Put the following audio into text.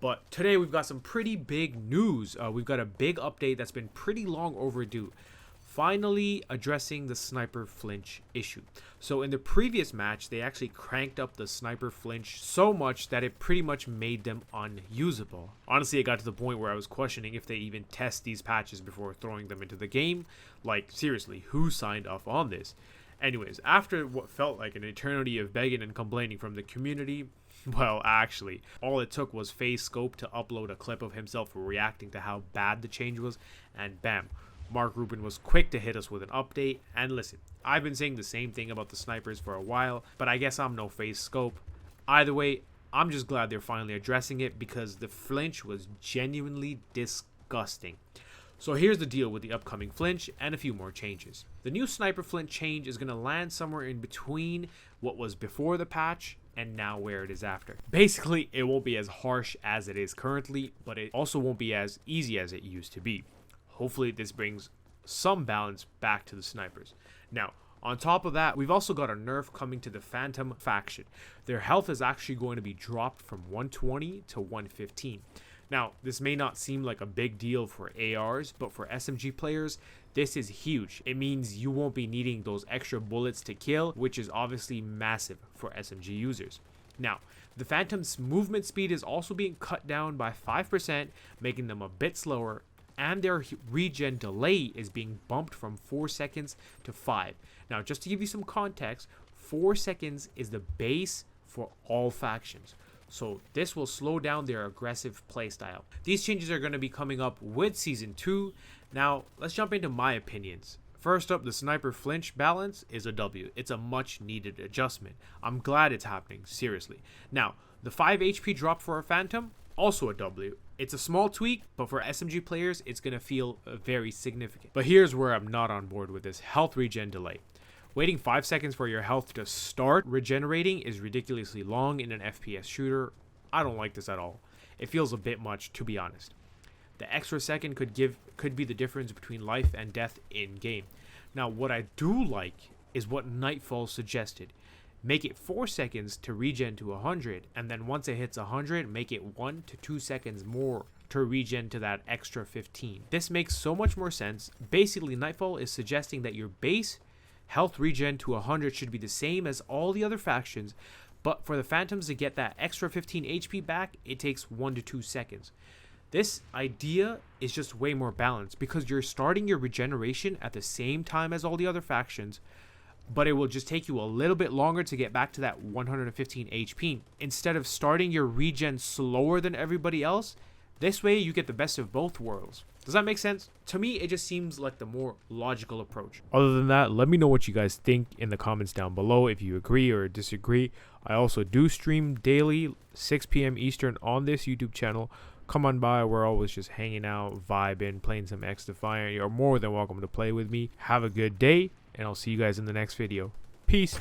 But today we've got some pretty big news. We've got a big update that's been pretty long overdue, finally addressing the sniper flinch issue. So in the previous match, they actually cranked up the sniper flinch so much that it pretty much made them unusable. Honestly, it got to the point where I was questioning if they even test these patches before throwing them into the game. Like, seriously, who signed off on this? Anyways, after what felt like an eternity of begging and complaining from the community, well, actually, all it took was FaZe Scope to upload a clip of himself reacting to how bad the change was, and bam, Mark Rubin was quick to hit us with an update. And listen, I've been saying the same thing about the snipers for a while, but I guess I'm no FaZe Scope. Either way, I'm just glad they're finally addressing it because the flinch was genuinely disgusting. So here's the deal with the upcoming flinch and a few more changes. The new sniper flinch change is going to land somewhere in between what was before the patch and now where it is after. Basically, it won't be as harsh as it is currently, but it also won't be as easy as it used to be. Hopefully this brings some balance back to the snipers. Now, on top of that, we've also got a nerf coming to the Phantom faction. Their health is actually going to be dropped from 120 to 115. Now, this may not seem like a big deal for ARs, but for SMG players, this is huge. It means you won't be needing those extra bullets to kill, which is obviously massive for SMG users. Now, the Phantom's movement speed is also being cut down by 5%, making them a bit slower, and their regen delay is being bumped from 4 seconds to 5. Now, just to give you some context, 4 seconds is the base for all factions. So this will slow down their aggressive playstyle. These changes are going to be coming up with Season 2. Now, let's jump into my opinions. First up, the sniper flinch balance is a W. It's a much needed adjustment. I'm glad it's happening, seriously. Now, the 5 HP drop for a Phantom, also a W. It's a small tweak, but for SMG players, it's going to feel very significant. But here's where I'm not on board with this health regen delay. Waiting 5 seconds for your health to start regenerating is ridiculously long in an FPS shooter. I don't like this at all. It feels a bit much, to be honest. The extra second could be the difference between life and death in game. Now, what I do like is what Nightfall suggested. Make it 4 seconds to regen to 100, and then once it hits 100, make it 1 to 2 seconds more to regen to that extra 15. This makes so much more sense. Basically, Nightfall is suggesting that your base health regen to 100 should be the same as all the other factions, but for the Phantoms to get that extra 15 HP back, it takes 1 to 2 seconds. This idea is just way more balanced because you're starting your regeneration at the same time as all the other factions, but it will just take you a little bit longer to get back to that 115 HP. Instead of starting your regen slower than everybody else, this way you get the best of both worlds. Does that make sense? To me, it just seems like the more logical approach. Other than that, let me know what you guys think in the comments down below if you agree or disagree. I also do stream daily, 6 p.m. Eastern on this YouTube channel. Come on by, we're always just hanging out, vibing, playing some XDefiant. You're more than welcome to play with me. Have a good day, and I'll see you guys in the next video. Peace.